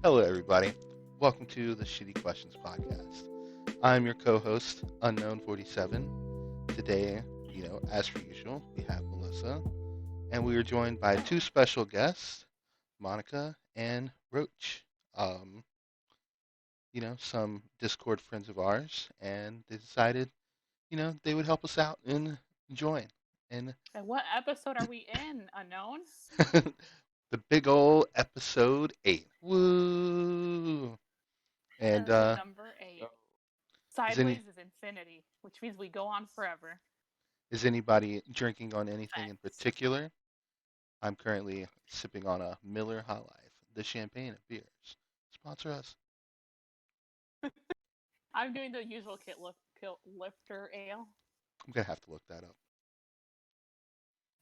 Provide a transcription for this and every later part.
Hello, everybody. Welcome to the Shitty Questions Podcast. I'm your co-host, Unknown47. Today, as per usual, we have Melissa, and we are joined by two special guests, Monica and Roach. Um, some Discord friends of ours, and they decided, they would help us out and join. And And what episode are we in, Unknown? the big old episode 8. Woo! And Episode number 8. is any Sideways is infinity, which means we go on forever. is anybody drinking on anything in Facts. particular? I'm currently sipping on a Miller High Life, the champagne of beers. Sponsor us. I'm doing the usual kit lifter ale. I'm gonna have to look that up.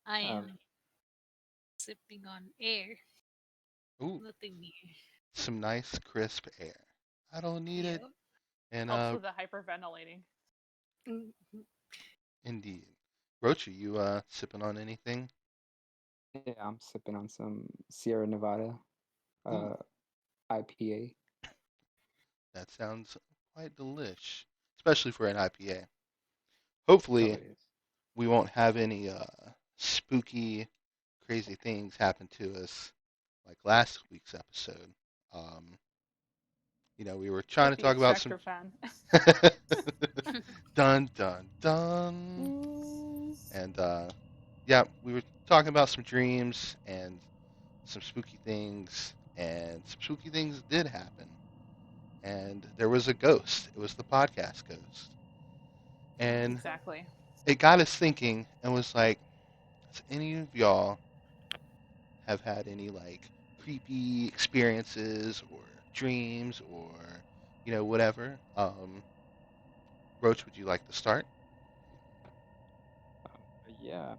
I Um, am sipping on air. Ooh, Nothing new. some nice crisp air. I don't need it. Yep. And Helps with the hyperventilating. Mhm. indeed. Rochi, you sipping on anything? yeah, I'm sipping on some Sierra Nevada Ooh, IPA. that sounds quite delish, especially for an IPA. So Hopefully, it is. we won't have any spooky, crazy things happen to us like last week's episode. Um, we were trying to Spooky talk about some extractor fan. dun dun dun, and yeah, we were talking about some dreams and some spooky things, and some spooky things did happen. And there was a ghost. It was the podcast ghost, and Exactly. it got us thinking, and was like, does any of y'all have had any like creepy experiences or dreams or whatever? Roach, would you like to start? Yeah.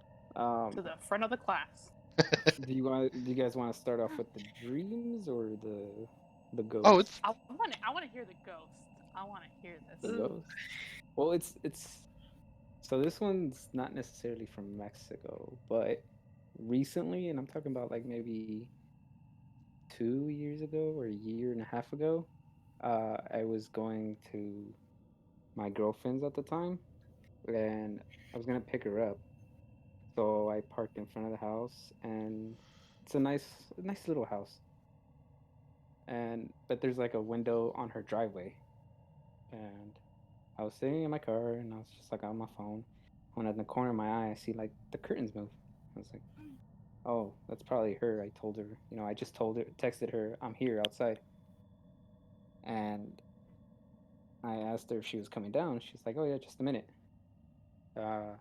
To the front of the class. Do you guys want to start off with the dreams or the Oh, ghost? it's I want to hear the ghost. I want to hear The this. Ooh. ghost. Well, it's so this one's not necessarily from Mexico, but recently, and I'm talking about like maybe 2 years ago or a year and a half ago, I was going to my girlfriend's at the time, and I was gonna pick her up. So I parked in front of the house, and it's a nice little house. And but there's like a window on her driveway, and I was sitting in my car, and I was just like on my phone. When in the corner of my eye, I see like the curtains move. I was like, "Oh, that's probably her." I told her, I just told her, texted her, "I'm here outside," and I asked her if she was coming down. She's like, "Oh yeah, just a minute." Uh,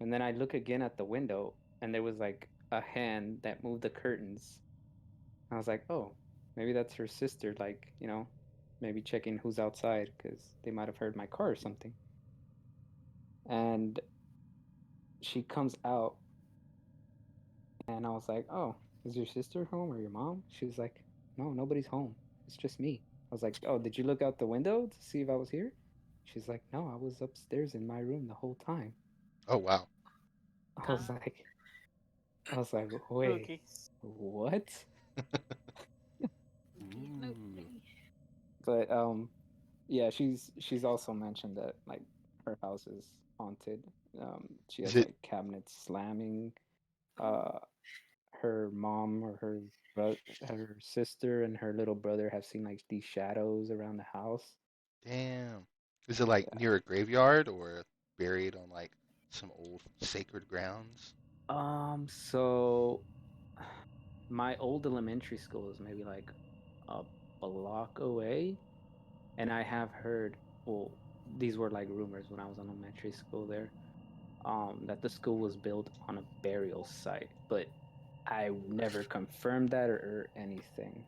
and then I look again at the window, and there was like a hand that moved the curtains. I was like, oh, maybe that's her sister, like, maybe checking who's outside because they might have heard my car or something. And she comes out, and I was like, oh, is your sister home or your mom? She was like, no, nobody's home. It's just me. I was like, oh, did you look out the window to see if I was here? She's like, no, I was upstairs in my room the whole time. oh wow. I was Uh, like, I was like, wait, Spooky. what? Ooh. definitely. But yeah, she's also mentioned that like her house is haunted. She Is has it like cabinets slamming. Uh, her mom or her sister and her little brother have seen like these shadows around the house. damn? Is it like near a graveyard or buried on like some old sacred grounds? So my old elementary school is maybe like a block away, and I have heard. Well, these were like rumors when I was in elementary school there. That the school was built on a burial site, but I never confirmed that or anything.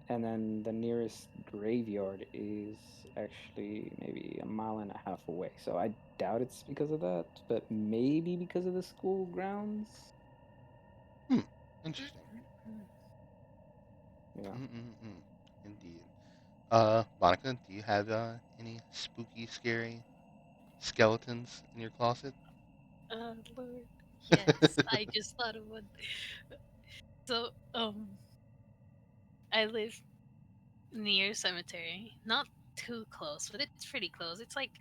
And then the nearest graveyard is actually maybe a mile and a half away. So I doubt it's because of that, but maybe because of the school grounds. Hmm. Interesting. Mm-mm. Yeah. Mm-mm-mm. Indeed. Monica, do you have any spooky, scary skeletons in your closet? Lord. Yes, I just thought of one. So, I live near cemetery, not too close, but it's pretty close. It's like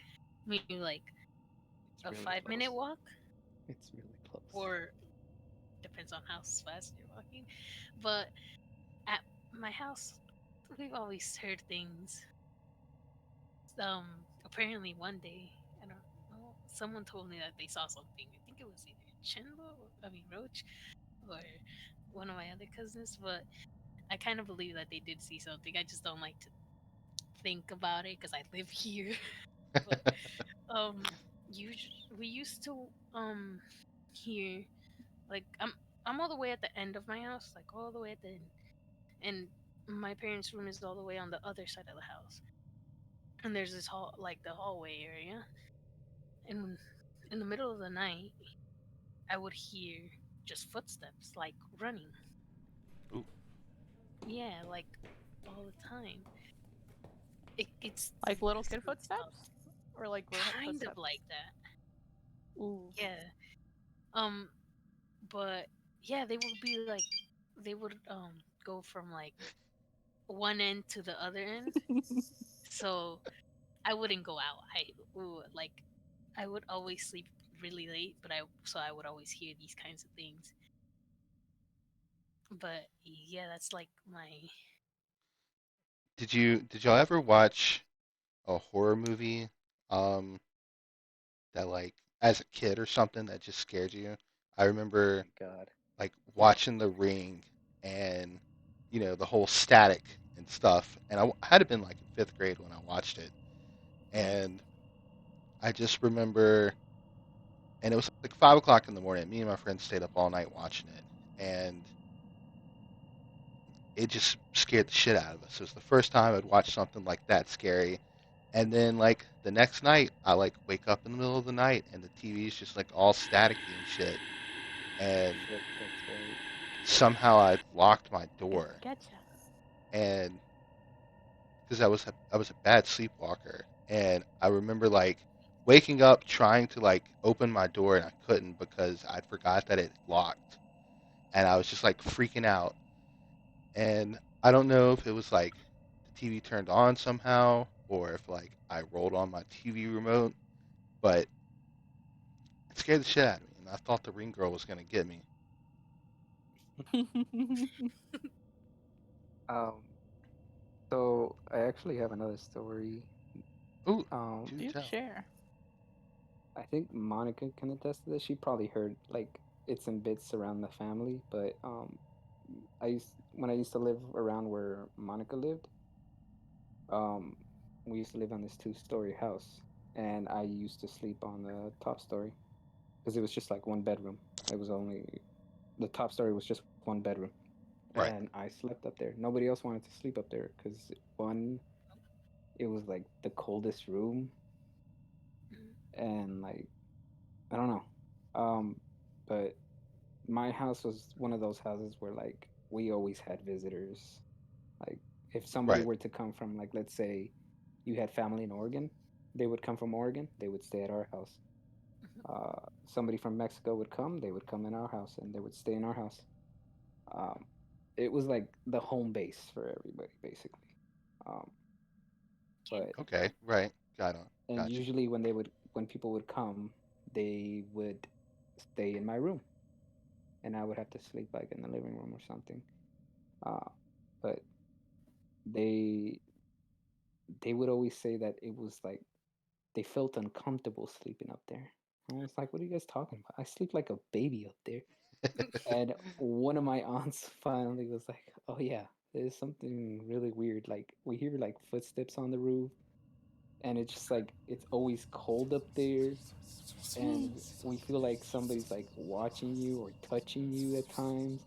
maybe like a It's really 5 minute close. walk, It's really close. or depends on how fast you're walking. But at my house, we've always heard things. Apparently one day, I don't know, someone told me that they saw something. I think it was either Roach, or one of my other cousins. But I kind of believe that they did see something. I just don't like to think about it because I live here. But um, we used to hear, like, I'm all the way at the end of my house, like all the way at the end, and my parents' room is all the way on the other side of the house. And there's this hall, like the hallway area, and in the middle of the night, I would hear just footsteps, like running. Ooh. Yeah, like all the time. It's Like little kid screwed up. footsteps? Or like grown up Kind of footsteps? like that. Ooh. Yeah. Um, but yeah, they would be like, they would go from like one end to the other end. So I wouldn't go out. Like I would always sleep really late, but I would always hear these kinds of things. But yeah, that's like my Did y'all ever watch a horror movie um that like as a kid or something that just scared you? I Oh remember my god. like watching The Ring and the whole static and stuff. And I had been like in fifth grade when I watched it, and I just remember, and it was like 5 o'clock in the morning. Me and my friends stayed up all night watching it, and it just scared the shit out of us. It was the first time I'd watched something like that scary. And then like the next night, I like wake up in the middle of the night and the TV's just like all staticky and shit. And Shit, that's right. somehow I'd locked my It'll door, get you. and because I was a bad sleepwalker, and I remember like waking up trying to like open my door and I couldn't because I forgot that it locked, and I was just like freaking out. And I don't know if it was like the TV turned on somehow or if like I rolled on my TV remote, but it scared the shit out of me, and I thought the ring girl was gonna get me. Um, so I actually have another story. Ooh, Um, do Do tell. share. I think Monica can attest to this. She probably heard like it's in bits around the family, but when I used to live around where Monica lived, um, we used to live on this two-story house, and I used to sleep on the top story because it was just like one bedroom. It was only the top story was just one bedroom, Right, and I slept up there. Nobody else wanted to sleep up there because one, it was like the coldest room, and like I don't know. But my house was one of those houses where like we always had visitors. Like if somebody right, were to come from, like, let's say you had family in Oregon, they would come from Oregon, they would stay at our house. Somebody from Mexico would come, they would come in our house and they would stay in our house. Um, it was like the home base for everybody basically. Um, can but okay, right, and got you. usually when people would come, they would stay in my room and I would have to sleep like in the living room or something. Uh, but they they would always say that it was like they felt uncomfortable sleeping up there. I was like, "What are you guys talking about? I sleep like a baby up there." And one of my aunts finally was like, "Oh yeah, there's something really weird. Like we hear like footsteps on the roof, and it's just like it's always cold up there, and we feel like somebody's like watching you or touching you at times."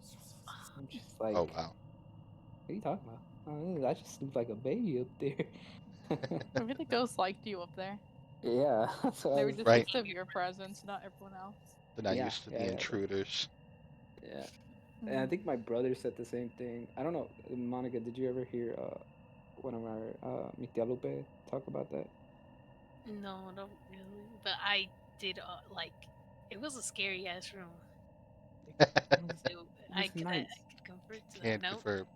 I'm just Oh like, wow. "What are you talking about? I just sleep like a baby up there." Maybe the ghost liked you up there. Yeah, so I They were was, just Right, used to your presence, not everyone else. they're not yeah, used to yeah, the yeah, intruders. yeah. And I Hmm. think my brother said the same thing. I don't know, Monica, did you ever hear one of our Mi Tia Lupe talk about that? no, not really. But I did like it was a scary ass room. It was So it was I nice. could convert to that. Can't Nope, confirm.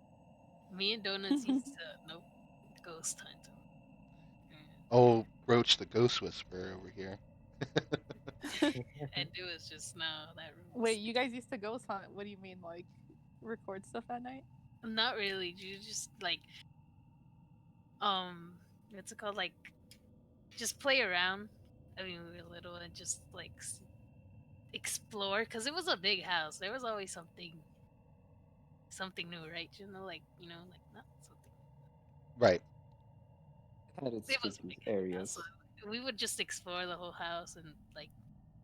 Me and Donuts used to nope ghost hunt. Oh, Roach the Ghost Whisperer over here. And it was just no that room was Wait, you guys used to ghost hunt? What do you mean, like record stuff at night? not really. You just like what's it called? Like just play around. I mean, we were little and just like explore because it was a big house. There was always something new, right? Like not something. Right. Had its It was a spooky big house, so areas. we would just explore the whole house and like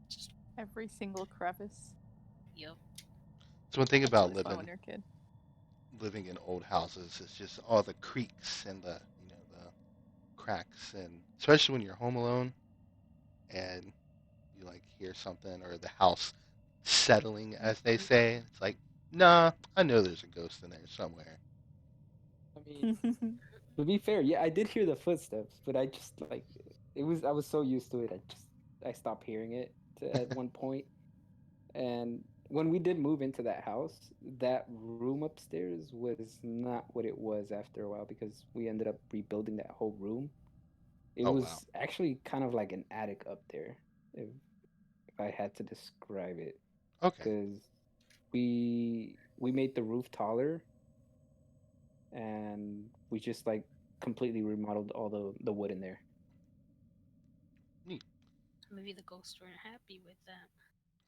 just Every single crevice. yep. So one thing That's about really fun when you're a kid. living in old houses is just all the creaks and the cracks, and especially when you're home alone and you like hear something or the house settling, as they say. It's like, nah, I know there's a ghost in there somewhere. I mean, to be fair, yeah, I did hear the footsteps, but I just like I was so used to it. I stopped hearing it at one point. And when we did move into that house, that room upstairs was not what it was after a while because we ended up rebuilding that whole room. It Oh wow. was actually kind of like an attic up there, if I had to describe it, Okay. because we made the roof taller and we just like completely remodeled all the wood in there. Neat. Maybe the ghosts weren't happy with that.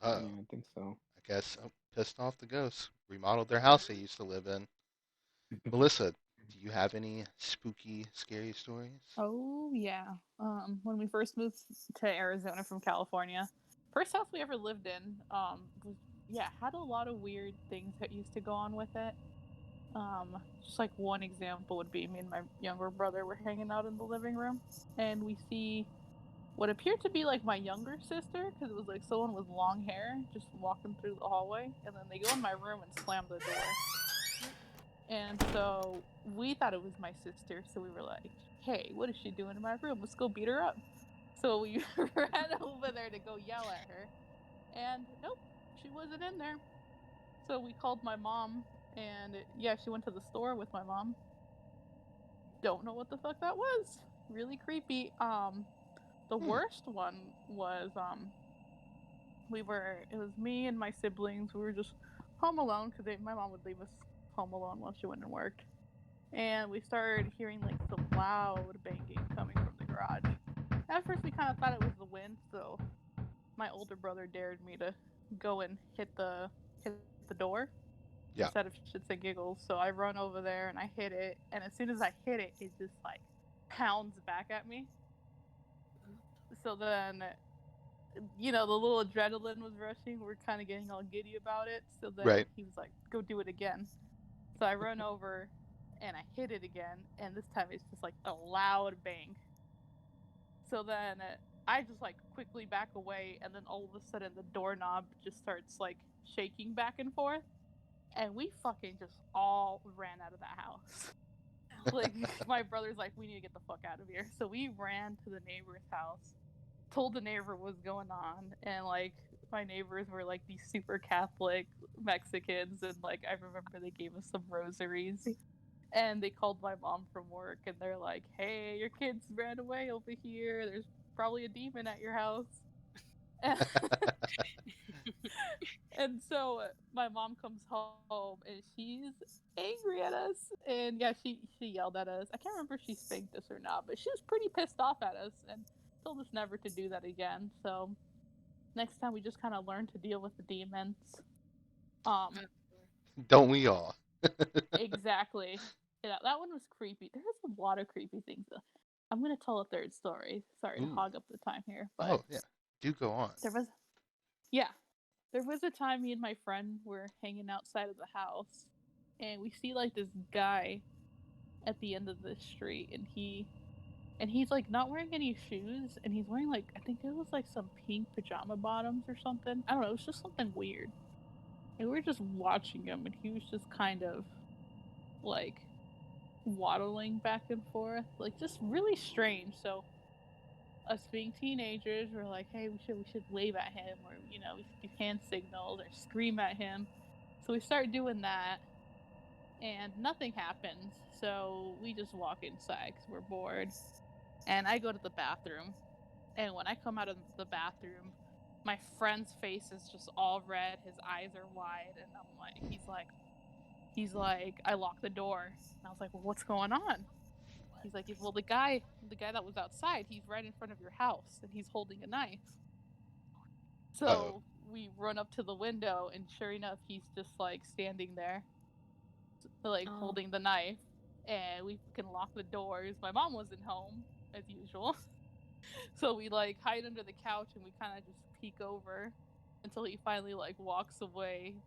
Uh Yeah, oh. I think so. I guess pissed off the ghosts. Remodeled their house they used to live in. Melissa, do you have any spooky, scary stories? Oh yeah. When we first moved to Arizona from California, first house we ever lived in, had a lot of weird things that used to go on with it. Just like one example would be me and my younger brother were hanging out in the living room, and we see what appeared to be like my younger sister, because it was like someone with long hair just walking through the hallway, and then they go in my room and slam the door. And so we thought it was my sister, so we were like, hey, what is she doing in my room? Let's go beat her up. So we ran over there to go yell at her, and nope, she wasn't in there. So we called my mom, and yeah, she went to the store with my mom. Don't know what the fuck that was. Really creepy. The Hmm. worst one was it was me and my siblings. We were just home alone because my mom would leave us home alone while she went and worked. And we started hearing like some loud banging coming from the garage. At first, we kind of thought it was the wind, so my older brother dared me to go and hit the door instead Yeah. of shits and giggles. So I run over there and I hit it, and as soon as I hit it, it just like pounds back at me. So then, the little adrenaline was rushing. We're kind of getting all giddy about it. So then Right. he was like, "Go do it again." So I run over and I hit it again, and this time it's just like a loud bang. So then I just like quickly back away, and then all of a sudden the doorknob just starts like shaking back and forth, and we fucking just all ran out of the house. Like my brother's like, we need to get the fuck out of here. So we ran to the neighbor's house, told the neighbor what was going on, and like my neighbors were like these super Catholic Mexicans, and like I remember they gave us some rosaries. And they called my mom from work, and they're like, hey, your kids ran away over here. There's probably a demon at your house. And so my mom comes home and she's angry at us. And yeah, she yelled at us. I can't remember if she spanked us or not, but she was pretty pissed off at us and told us never to do that again. So next time we just kind of learned to deal with the demons. Um, Don't we all? exactly. Yeah, that one was creepy. There was a lot of creepy things. I'm gonna tell a third story. Sorry to Ooh. hog up the time here, but Oh yeah. Do go on. there was yeah, there was a time me and my friend were hanging outside of the house, and we see like this guy at the end of the street, and he's like not wearing any shoes, and he's wearing like I think it was like some pink pajama bottoms or something. I don't know. It was just something weird, and we were just watching him, and he was just kind of like waddling back and forth, like just really strange. So us being teenagers, we're like, hey, we should wave at him, or we should do hand signals or scream at him. So we start doing that, and nothing happens. So we just walk inside because we're bored. And I go to the bathroom. And when I come out of the bathroom, my friend's face is just all red. His eyes are wide. And I'm like, I locked the door. And I was like, well, what's going on? He's like, well, the guy that was outside, he's right in front of your house and he's holding a knife. Oh, So we run up to the window, and sure enough, he's just like standing there, like Oh, holding the knife. And we can lock the doors. My mom wasn't home as usual, so we like hide under the couch and we kind of just peek over until he finally like walks away.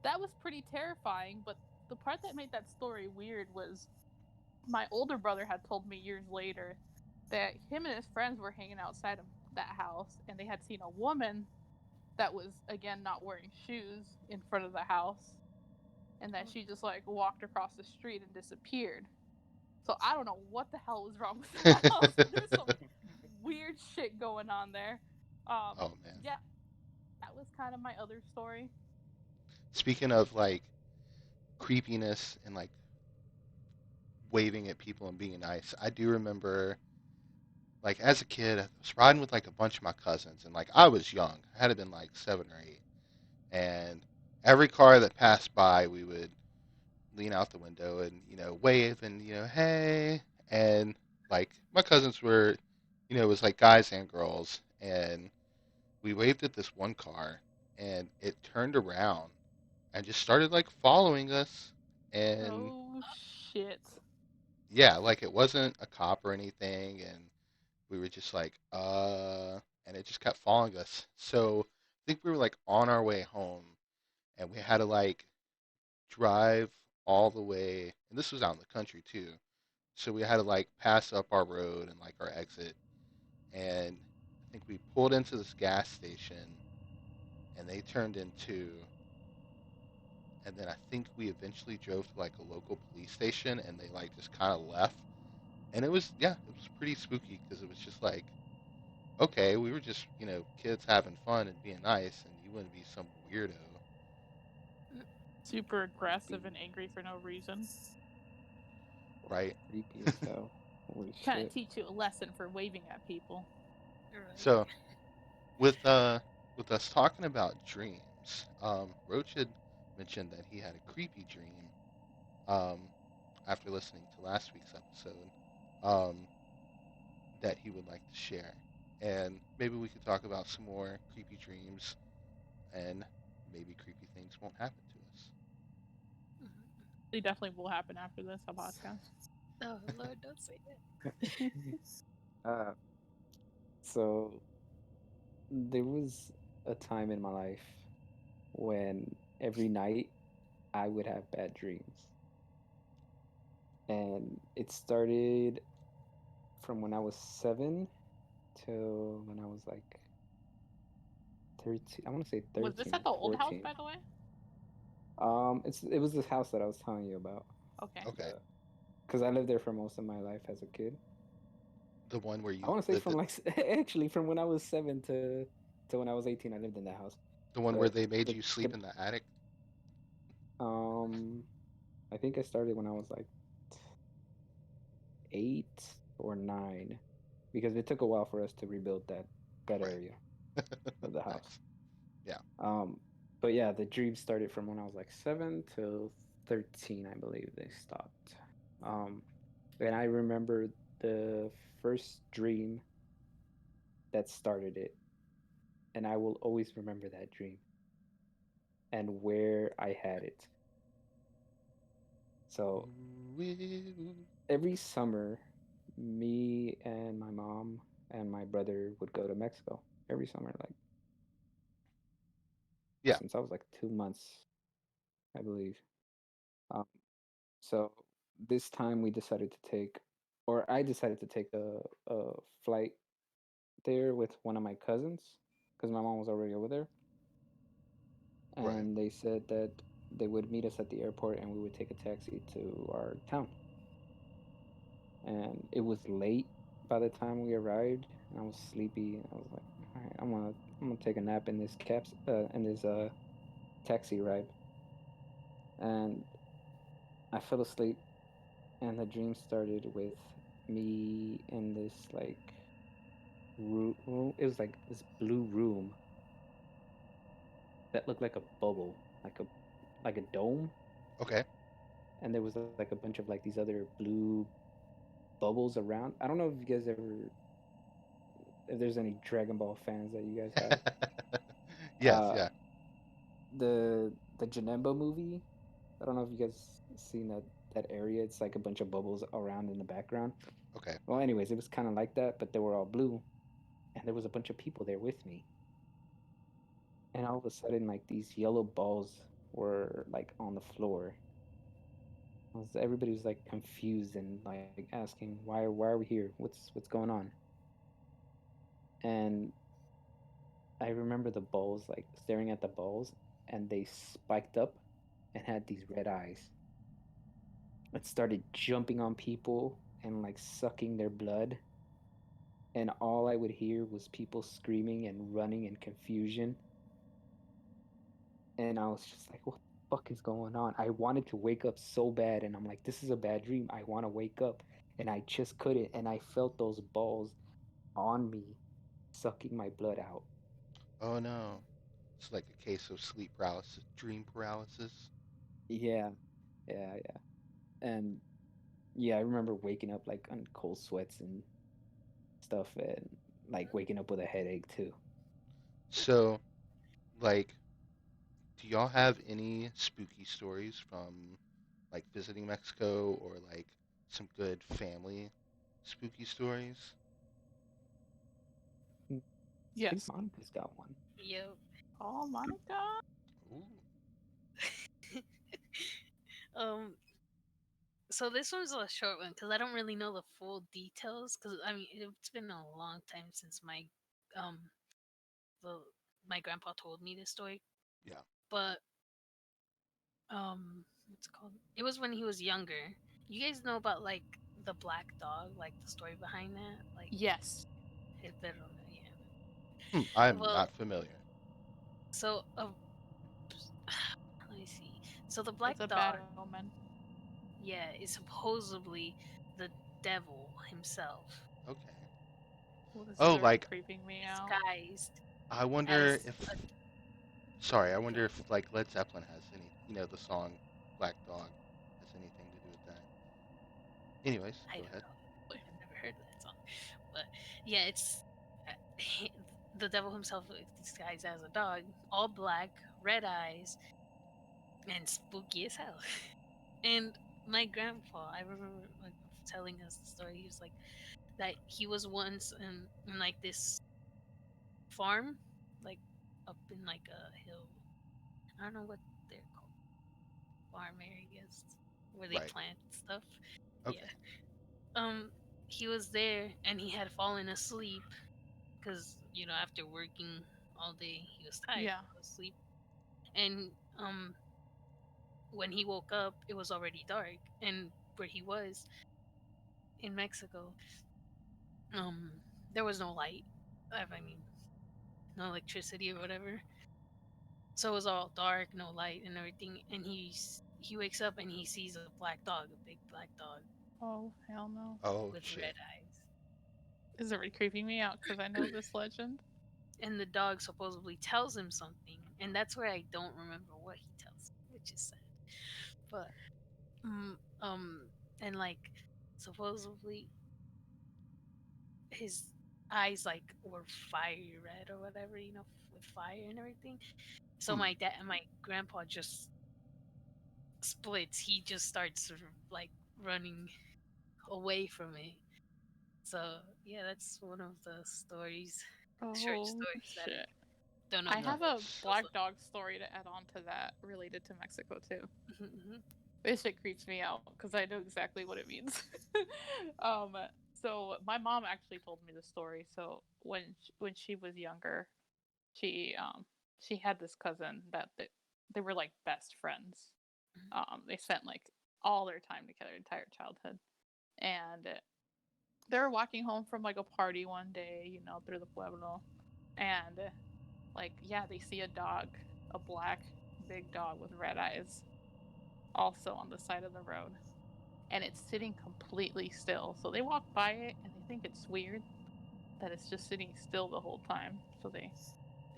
That was pretty terrifying. But the part that made that story weird was my older brother had told me years later that him and his friends were hanging outside of that house and they had seen a woman that was again not wearing shoes in front of the house, and that oh, she just like walked across the street and disappeared. So I don't know what the hell was wrong with that house. There's some weird shit going on there. oh man. Yeah, that was kind of my other story. Speaking of like creepiness and like waving at people and being nice, I do remember like as a kid, I was riding with like a bunch of my cousins, and like I was young. I had to been like 7 or 8, and every car that passed by, we would lean out the window and wave and hey, and like my cousins were, it was like guys and girls, and we waved at this one car, and it turned around and just started like following us, and Oh shit. yeah, like it wasn't a cop or anything, and we were just like, and it just kept following us. So I think we were like on our way home, and we had to like drive all the way, and this was out in the country too. So we had to like pass up our road and like our exit, and I think we pulled into this gas station, and they turned into, and then I think we eventually drove to like a local police station, and they like just kind of left, and it was yeah, it was pretty spooky because it was just like okay, we were just, kids having fun and being nice, and you wouldn't be some weirdo, Super aggressive and Creepy. angry for no reason. right? Creepy as hell. Holy Kind of shit. teach you a lesson for waving at people. right. So with with us talking about dreams, Roach had mentioned that he had a creepy dream um, after listening to last week's episode um, that he would like to share, and maybe we could talk about some more creepy dreams, and maybe creepy things won't happen to us. Mhm. They definitely will happen after this podcast. Oh Lord, don't say that. uh, so there was a time in my life when every night I would have bad dreams. And it started from when I was 7 till when I was like 13. I want to say Was this 13 at or the old house, 14. by the way? It was this house that I was telling you about. Okay. Okay, Because I lived there for most of my life as a kid. the one where I you want to say lived from at, like actually from when I was 7 to when I was 18, I lived in that house. the one where But they made the you the sleep in the attic. um I think I started when I was like 8 or 9, because it took a while for us to rebuild that Right. area of the house. Nice. Yeah. Um, but yeah, the dream started from when I was like 7 till 13, I believe they stopped. Um, and I remember the first dream that started it, and I will always remember that dream and where I had it. So every summer, me and my mom and my brother would go to Mexico every summer, like Yeah. since I was like 2 months, I believe. Um, so this time we decided to take, or I decided to take a flight there with one of my cousins because my mom was already over there, Right. and they said that they would meet us at the airport and we would take a taxi to our town. And it was late by the time we arrived, and I was sleepy. I was like, all right, I'm gonna take a nap in this taxi ride. And I fell asleep, and the dream started with me in this like room. It was like this blue room that looked like a bubble, like a dome, Okay. and there was like a bunch of like these other blue bubbles around. I don't know if you guys ever, if there's any Dragon Ball fans that you guys have. Yes, Uh, yeah. the Janemba movie. I don't know if you guys seen that area. It's like a bunch of bubbles around in the background. Okay. Well, anyways, it was kind of like that, but they were all blue, and there was a bunch of people there with me. And all of a sudden, like these yellow balls were like on the floor. Everybody was like confused and like asking why are we here? What's going on? And I remember the balls like staring at the balls, and they spiked up and had these red eyes. It started jumping on people and like sucking their blood, and all I would hear was people screaming and running in confusion. And I was just like, what the fuck is going on? I wanted to wake up so bad, and I'm like, this is a bad dream. I want to wake up, and I just couldn't. And I felt those balls on me, sucking my blood out. Oh no. It's like a case of sleep paralysis, dream paralysis. Yeah, yeah. And yeah, I remember waking up like on cold sweats and stuff, and like waking up with a headache too. So, like, do y'all have any spooky stories from like visiting Mexico or like some good family spooky stories? Mm, I think Yes. Monica's got one. Yep. Oh, Monica. Ooh. um. So this one's a short one because I don't really know the full details. Because I mean, it's been a long time since um the my grandpa told me this story. Yeah. But what's it called? It was when he was younger. You guys know about like the black dog, like the story behind that, like Yes. his bedroom. Yeah. I'm Well, not familiar. so let me see. So the black It's a bad dog, omen. yeah, is supposedly the devil himself Okay. Well, this is Oh, already like creeping me out. disguised I wonder as if a sorry, I wonder okay. if like Led Zeppelin has any, the song Black Dog has anything to do with that. Anyways, I go don't ahead. know. I've never heard of that song, but yeah, it's uh, he, the devil himself disguised as a dog, all black, red eyes, and spooky as hell. And my grandpa, I remember like telling us the story. He was like that he was once in like this farm, like up in like a hill. I don't know what they're called, farm areas where they Right. plant stuff. Yeah. Okay. Um, he was there and he had fallen asleep because after working all day he was tired, Yeah. fell asleep, and when he woke up it was already dark, and where he was in Mexico, um, there was no light. I mean, no electricity or whatever. So it was all dark, no light and everything. And he wakes up and he sees a black dog, a big black dog Oh, hell no. Oh with red shit. eyes. This is already creeping me out because I know this legend. And the dog supposedly tells him something, and that's where I don't remember what he tells him, which is sad. But mm, um, and like supposedly his eyes like were fiery red or whatever, with fire and everything. So Hmm. my dad and my grandpa just splits. He just starts sort of like running away from it. So yeah, that's one of the stories, short Oh, stories that I shit. don't know I the have a full Nice. details black dog story to add on to that related to Mexico, too. of. Mhm. This shit creeps me out because I know exactly what it means. um, so my mom actually told me the story. So when she was younger, she she had this cousin that they were like best friends. They spent like all their time together, entire childhood, and they were walking home from like a party one day, through the pueblo, and like yeah, they see a dog, a black big dog with red eyes, also on the side of the road, and it's sitting completely still. So they walk by it and they think it's weird that it's just sitting still the whole time. So they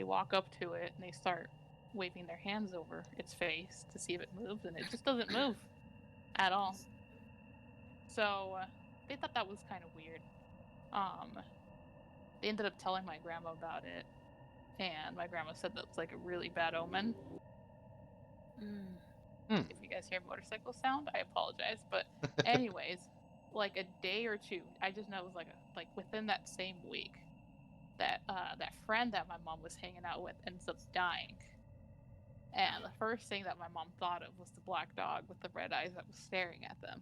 walk up to it and they start waving their hands over its face to see if it moves, and it just doesn't move at all. So they thought that was kind of weird. Um, they ended up telling my grandma about it, and my grandma said that was like a really bad omen. Mm. If you guys hear motorcycle sound, I apologize. But anyways, like a day or two, I just know it was like within that same week that that friend that my mom was hanging out with ends up dying. And the first thing that my mom thought of was the black dog with the red eyes that was staring at them.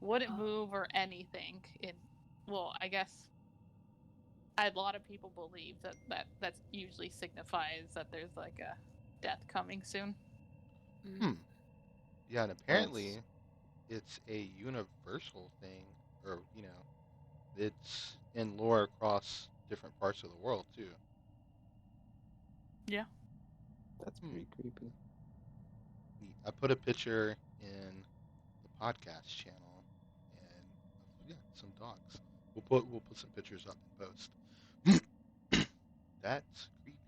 Wouldn't move or anything. Well, I guess a lot of people believe that usually signifies that there's like a death coming soon. Hmm. Yeah, and That's apparently it's a universal thing, or it's in lore across different parts of the world too. Yeah. that's Hmm. pretty creepy. Neat. I put a picture in the podcast channel, and yeah, some dogs. We'll put some pictures up in post. That's creepy.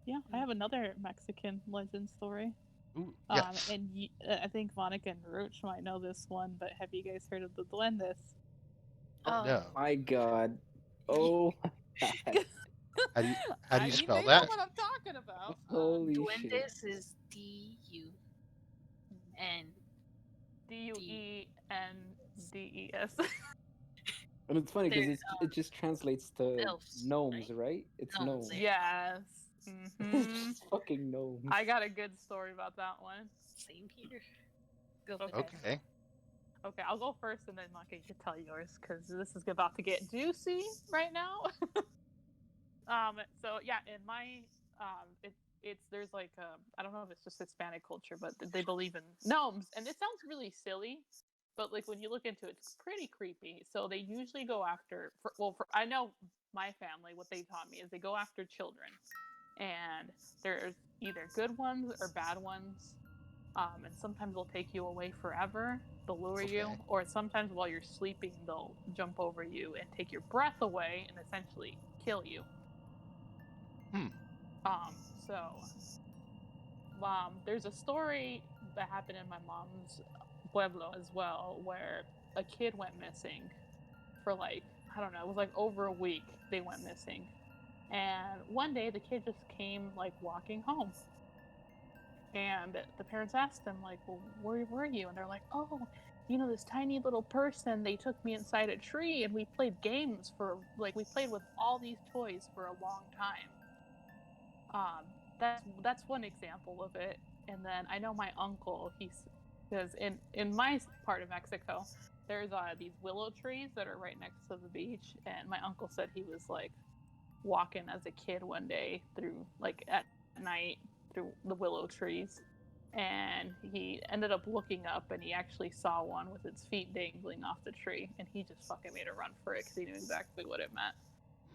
Yeah, I have another Mexican legend story. Ooh, yes. And I think Monica and Roach might know this one, but have you guys heard of the duendes? No. My God. Oh my God. How do you I mean, spell they know that? what I'm talking about. Holy shit. Duendes is D-U-N. Duendes. And it's funny They're because it just translates to elves, gnomes, right? right? It's Gnomes, gnomes. there you go. Yes. It's Mm-hmm. just fucking gnomes. I got a good story about that one. Same here. Go for Okay. it. Okay. Okay, I'll go first, and then Monica, you can tell yours because this is about to get juicy right now. So yeah, in my it's there's like I don't know if it's just Hispanic culture, but they believe in gnomes, and it sounds really silly, but like when you look into it, it's pretty creepy. So they usually go after for I know my family, what they taught me is they go after children, and there's either good ones or bad ones. And sometimes they'll take you away forever. They'll lure you, Okay. or sometimes while you're sleeping, they'll jump over you and take your breath away and essentially kill you. Hmm. Um, so, there's a story that happened in my mom's pueblo as well, where a kid went missing for like, I don't know, it was like over a week they went missing. And one day the kid just came like walking home. And the parents asked them, like, well, where were you? And they're like, oh, this tiny little person, they took me inside a tree and we played games we played with all these toys for a long time. That's one example of it. And then I know my uncle, because in my part of Mexico, there's these willow trees that are right next to the beach. And my uncle said he was like walking as a kid one day through like at night through the willow trees, and he ended up looking up and he actually saw one with its feet dangling off the tree, and he just fucking made a run for it because he knew exactly what it meant.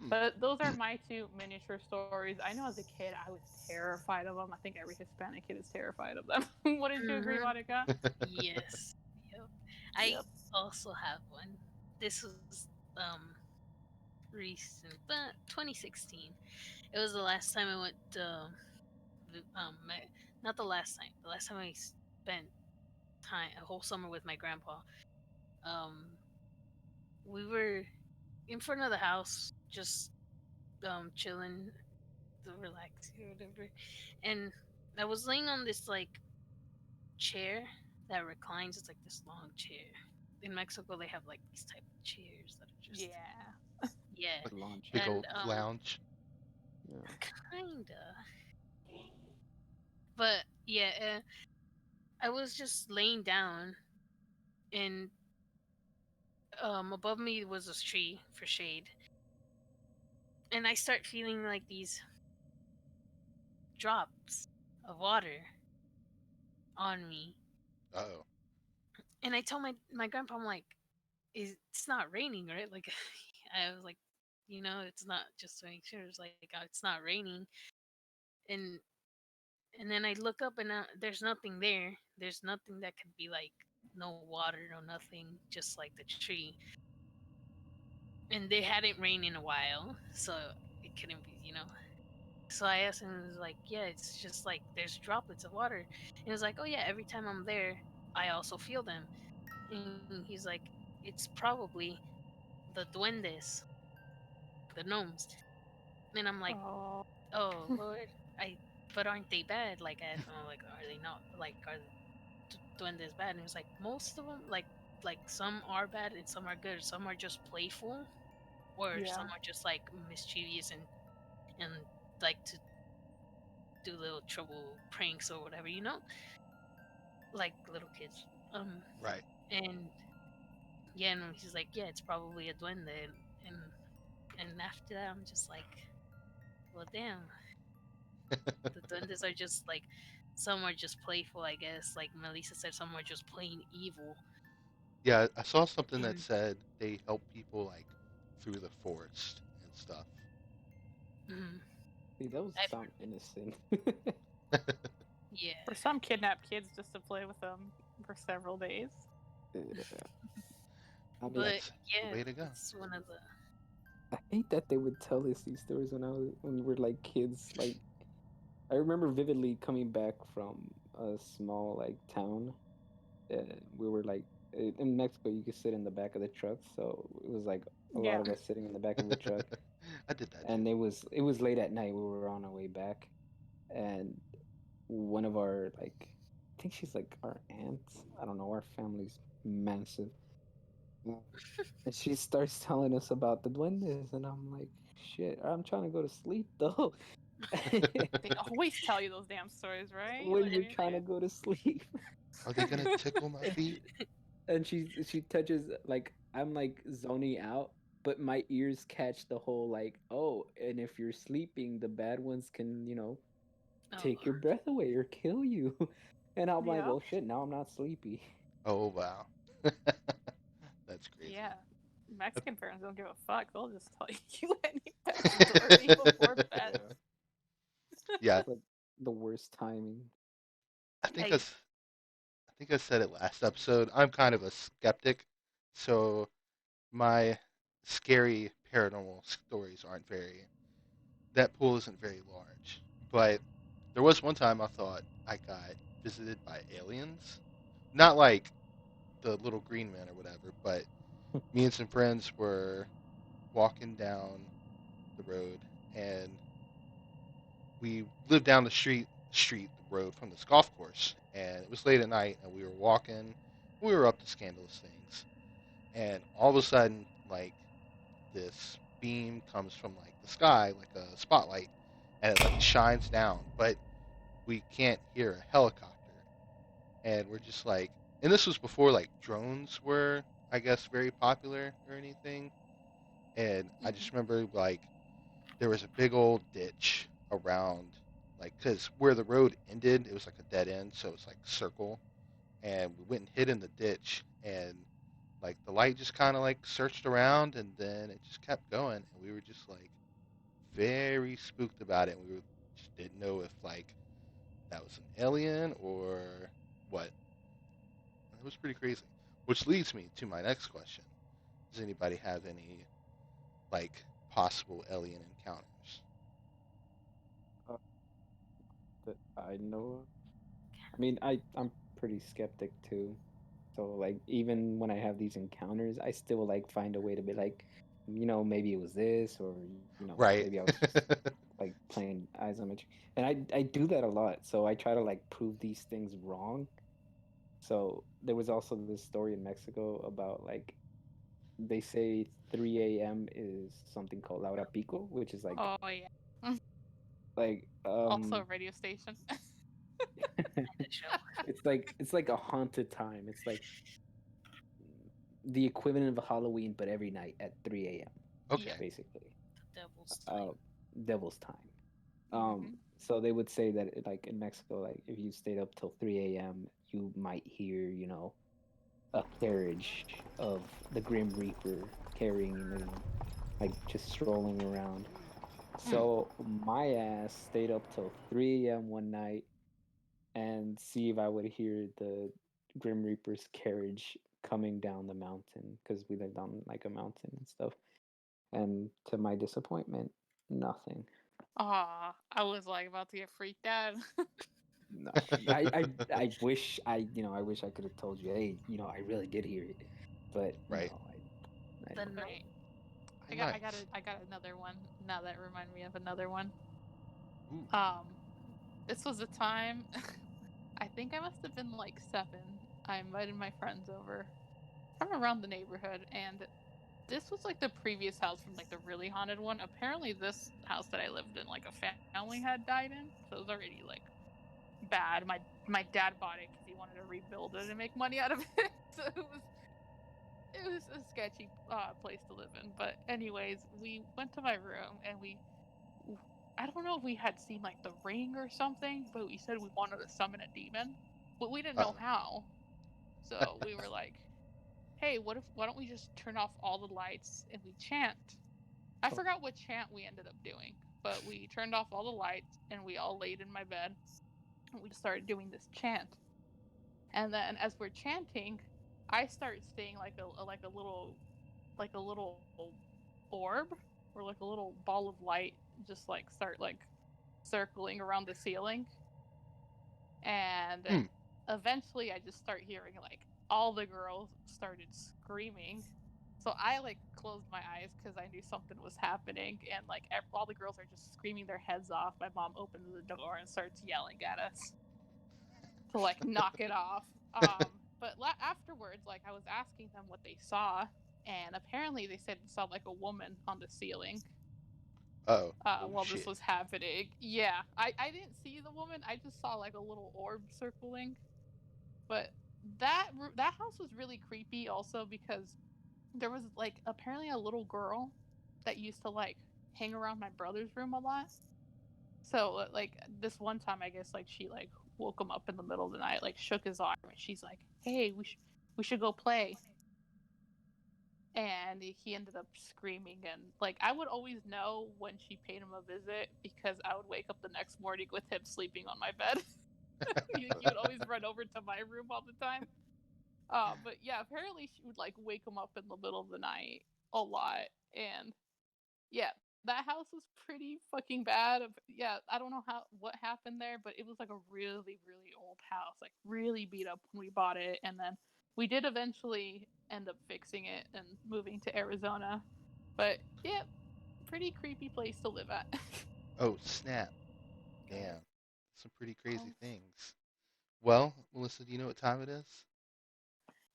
Hmm. But those are my two miniature stories. I know as a kid I was terrified of them. I think every Hispanic kid is terrified of them. Wouldn't you agree, Monica? Yes. Yep. I Yep. also have one. This was recent, but 2016. It was the last time I went not the last time. The last time I spent time a whole summer with my grandpa. Um we were in front of the house just chilling, relaxing or whatever. And I was laying on this like chair that reclines. It's like this long chair. In Mexico, they have like these type of chairs that are just Yeah. yeah, Like The lawn big chair. and old lounge. Yeah. kinda, but yeah, I was just laying down, and above me was a tree for shade, and I start feeling like these drops of water on me, Oh. and I told my grandpa, I'm like, it's not raining, right? Like, I was like, it's not, just to make sure. It's like, it's not raining, and and then I look up and there's nothing there. There's nothing that could be like no water, no nothing, just like the tree. And they hadn't rained in a while, so it couldn't be. So I asked him, he was like, yeah, it's just like there's droplets of water. And he was like, oh yeah, every time I'm there, I also feel them. And he's like, it's probably the duendes, the gnomes. And I'm like, Oh. oh Lord, I, but aren't they bad? Like I asked him, like, are they not? Like, are duendes bad? And he was like, most of them, like some are bad and some are good. Some are just playful, or Yeah. some are just like mischievous and like to do little trouble pranks or whatever, like little kids. Right. And yeah, and he's like, yeah, it's probably a duende, and and after that, I'm just like, well, damn, the duendes are just like, some are just playful, I guess. Like Melissa said, some are just plain evil. Yeah, I saw something that And said they help people like through the forest and stuff. mm, See, those I've sound heard, innocent. yeah, Or some kidnap kids just to play with them for several days. Yeah. I mean, but That's the yeah, way to go. that's one of the. I hate that they would tell us these stories when we were like kids. Like I remember vividly coming back from a small like town. We were like in Mexico. You could sit in the back of the truck, so it was like a lot Yeah. of us sitting in the back of the truck. I did that too. And it was late at night. We were on our way back, and one of our like, I think she's like our aunt. I don't know. Our family's massive. Mm. And she starts telling us about the duendes, and I'm like, shit, I'm trying to go to sleep though. They always tell you those damn stories, right? When Like, what you're are you trying to saying? go to sleep. Are they gonna tickle my feet? And she touches like I'm like zoning out, but my ears catch the whole like, oh, and if you're sleeping, the bad ones can, Oh, take your breath away or kill you. And I'm like, Yeah. well, shit, now I'm not sleepy. Oh wow. That's crazy. Yeah. Mexican parents don't give a fuck. They'll just tell you any backstory before bed. Yeah. Yeah, It's like the worst timing. I think I I, s- I think I said it last episode. I'm kind of a skeptic, so my scary paranormal stories aren't very. That pool isn't very large. But there was one time I thought I got visited by aliens. Not like the little green man or whatever, but me and some friends were walking down the road, and we lived down the road from this golf course, and it was late at night, and we were walking. We were up to scandalous things, and all of a sudden, like this beam comes from like the sky, like a spotlight, and it like shines down, but we can't hear a helicopter, and we're just like, and this was before like drones were, I guess, very popular or anything, and I mhm. just remember like there was a big old ditch around, like, because where the road ended, it was like a dead end, so it's like circle, and we went and hid in the ditch, and like the light just kind of like searched around, and then it just kept going, and we were just like very spooked about it. We were, just didn't know if like that was an alien or what. It was pretty crazy. Which leads me to my next question: does anybody have any like possible alien encounters? Uh, that I know of. I mean, I'm pretty skeptic too. So like even when I have these encounters, I still like find a way to be like, maybe it was this, or maybe I Right. was just like playing eyes on my and I do that a lot. So I try to like prove these things wrong. So there was also this story in Mexico about like they say 3 a.m. is something called La Hora Pico, which is Oh, yeah. like Also a radio station. And the show, it's like a haunted time. It's like the equivalent of Halloween, but every night at 3 a.m. Yeah. Okay. basically, the devil's uh, time. devil's time. Hmm. So they would say that like in Mexico, like if you stayed up till 3 a.m., you might hear, a carriage of the Grim Reaper carrying, like just strolling around. Hmm. So my ass stayed up till 3 a.m. one night, and see if I would hear the Grim Reaper's carriage coming down the mountain because we lived on like a mountain and stuff. And to my disappointment, nothing. Aw, I was like about to get freaked out. Nothing. I wish I wish I could have told you, hey, I really did hear it, but Right. no, I The don't. night. Right. Nice. I got another one. Now that reminded me of another one. Ooh. Um, this was a time. I think I must have been like 7. I invited my friends over from around the neighborhood, and this was like the previous house from like the really haunted one. Apparently, this house that I lived in, like a family had died in, so it was already like bad. My dad bought it because he wanted to rebuild it and make money out of it. So it was a sketchy place to live in. But anyways, we went to my room and I don't know if we had seen like the ring or something, but we said we wanted to summon a demon, but we didn't know Uh-oh. how. So we were like, "Hey, why don't we just turn off all the lights and we chant?" I Oh, forgot what chant we ended up doing, but we turned off all the lights and we all laid in my bed and we just started doing this chant. And then as we're chanting, I start seeing like a little orb or like a little ball of light just like start like circling around the ceiling. And Hmm. eventually I just start hearing like all the girls started screaming. So I like closed my eyes because I knew something was happening, and like all the girls are just screaming their heads off. My mom opens the door and starts yelling at us to like knock it off. But afterwards, like I was asking them what they saw, and apparently they said they saw like a woman on the ceiling Oh. Oh while this shit. was happening. Yeah, I didn't see the woman. I just saw like a little orb circling. But that house was really creepy also because there was like apparently a little girl that used to like hang around my brother's room a lot. So like this one time, I guess like she like woke him up in the middle of the night, like shook his arm, and she's like, "Hey, we should go play." And he ended up screaming, and like I would always know when she paid him a visit because I would wake up the next morning with him sleeping on my bed. He would always run over to my room all the time. But yeah, apparently she would like wake him up in the middle of the night a lot, and yeah, that house was pretty fucking bad. Yeah, I don't know what happened there, but it was like a really really old house, like really beat up when we bought it, and then we did eventually end up fixing it and moving to Arizona. But yeah, pretty creepy place to live at. Oh snap. Damn. Some pretty crazy Oh, things. Well, Melissa, do you know what time it is?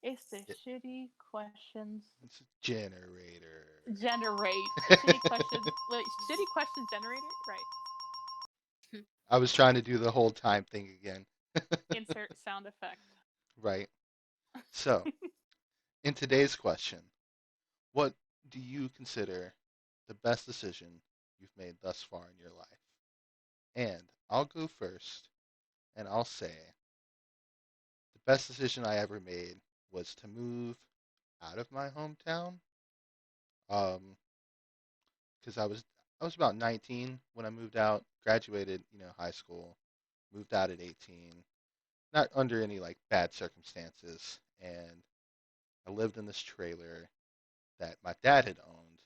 it's the It, shitty questions it's a generator. generate shitty questions. Wait, shitty questions generator, right? I was trying to do the whole time thing again. Insert sound effect. Right. So, in today's question, what do you consider the best decision you've made thus far in your life? And I'll go first, and I'll say the best decision I ever made was to move out of my hometown. Um, because I was about 19 when I moved out, graduated, high school, moved out at 18, not under any like bad circumstances, and I lived in this trailer that my dad had owned.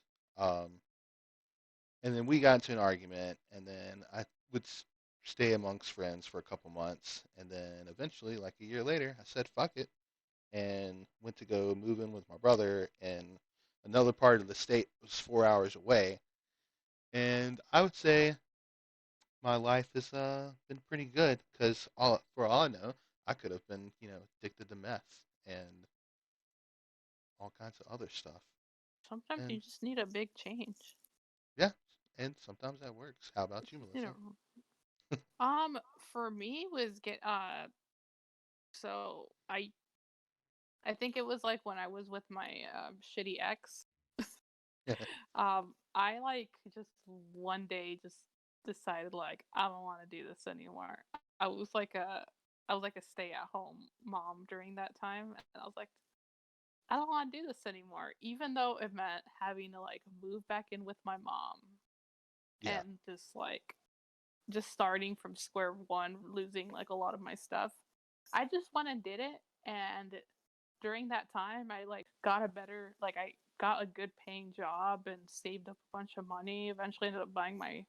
And then we got into an argument, and then I would stay amongst friends for a couple months, and then eventually, like a year later, I said fuck it and went to go move in with my brother in another part of the state. It was 4 hours away, and I would say my life has been pretty good because for all I know, I could have been addicted to meth and all kinds of other stuff. Sometimes you And just need a big change. yeah, and sometimes that works. How about you, You just need Melissa? for me was get so I think it was like when I was with my shitty ex. I like just one day just decided like I don't want to do this anymore. I was like a stay-at-home mom during that time, and I was like, I don't want to do this anymore, even though it meant having to like move back in with my mom Yeah. and just like just starting from square one, losing like a lot of my stuff. I just went and did it, and during that time, I like got a better, like I got a good paying job and saved up a bunch of money. Eventually, ended up buying my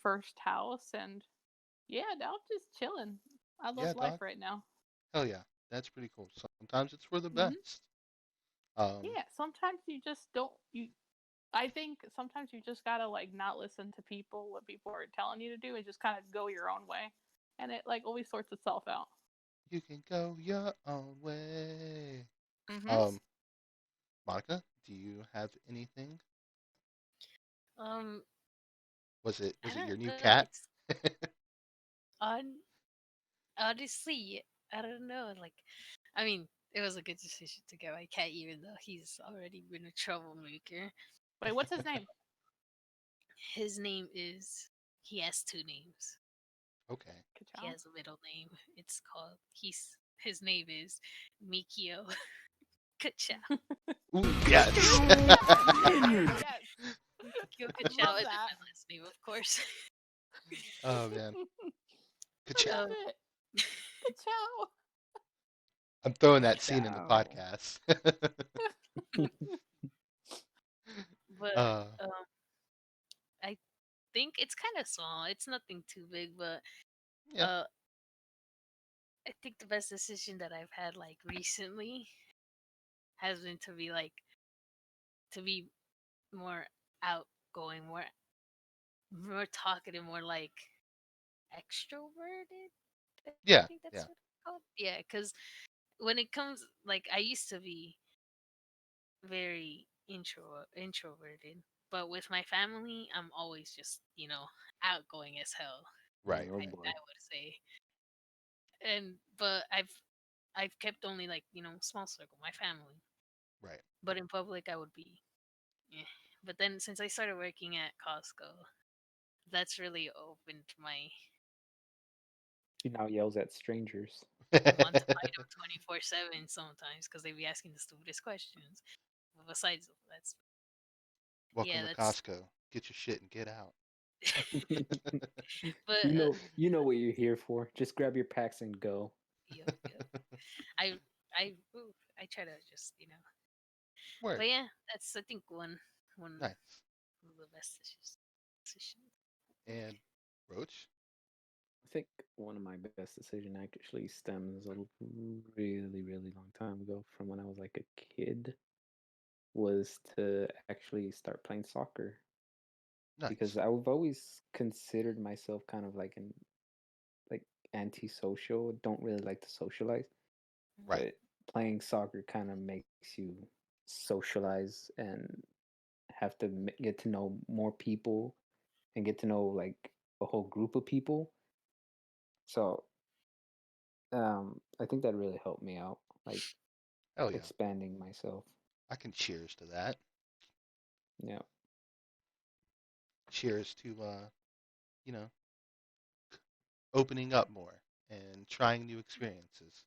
first house, and yeah, now I'm just chilling. I love Yeah, life dog. right now. Hell yeah. That's pretty cool. Sometimes it's for the Hmm. best. Um, Yeah, sometimes you just don't. I think sometimes you just gotta like not listen to people what people are telling you to do and just kind of go your own way, and it like always sorts itself out. you can go your own way. Mm-hmm. Um, Monica, do you have anything? Um, Was I it your don't new know. cat? It's on honestly, I don't know. Like, I mean, it was a good decision to get my cat, even though he's already been a troublemaker. Wait, what's his name? His name is. He has two names. Okay. He Ka-chow? has a middle name. It's called. His name is Mikio Kachow. Ooh, yes. Yes. Mikio I Kachow, love and then that. my last name, of course. Oh man. I Ka-chow. love um, it. Ka-chow. I'm throwing that scene in the Ciao. podcast. but uh, um, I think it's kind of small. It's nothing too big, but yeah. uh, I think the best decision that I've had like recently has been to be more outgoing, more talkative, more like extroverted. I think Yeah. that's what Yeah. it's called. Yeah, because when it comes, like, I used to be very introverted, but with my family, I'm always just outgoing as hell. Right. Oh I, Right. I boy. would say, but I've kept only like small circle, my family. Right. But in public, I would be. Eh. But then since I started working at Costco, that's really opened my. He now yells at strangers. I want to fight them 24/7 sometimes because they be asking the stupidest questions. But besides that's Welcome yeah, to that's Costco. Get your shit and get out. but You know what you're here for. Just grab your packs and go. yep. I I try to just Word. but yeah, that's I think one Nice. of the best decisions. And Roach? I think one of my best decision actually stems a really, really long time ago from when I was like a kid was to actually start playing soccer because Nice. I've always considered myself kind of like an like antisocial, don't really like to socialize, Mhm. Right. but playing soccer kind of makes you socialize and have to get to know more people and get to know like a whole group of people. So I think that really helped me out, like Hell yeah. expanding myself. I can cheers to that. Yeah. Cheers to you know, opening up more and trying new experiences.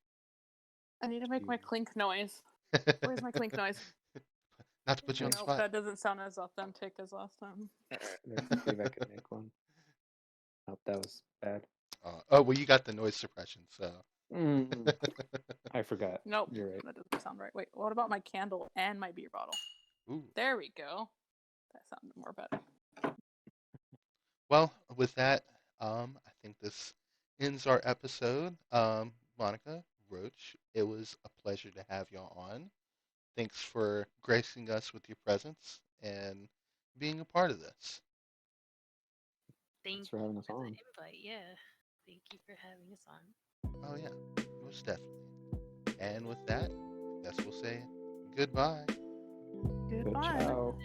I need to make my Cheers. clink noise. Where's my clink noise? Not to put you on the Nope, spot. that doesn't sound as authentic as last time. All right, let's see if I can make one. Nope, that was bad. Oh, well, you got the noise suppression, so. Mm, I forgot. Nope, You're right. that doesn't sound right. Wait, what about my candle and my beer bottle? Ooh. There we go. That sounded more better. Well, with that, I think this ends our episode. Monica, Roach, it was a pleasure to have y'all on. Thanks for gracing us with your presence and being a part of this. Thank Thanks for you having us for the on. invite. Yeah, thank you for having us on. Oh, yeah, most definitely. And with that, I guess we'll say goodbye. Good Goodbye. ciao.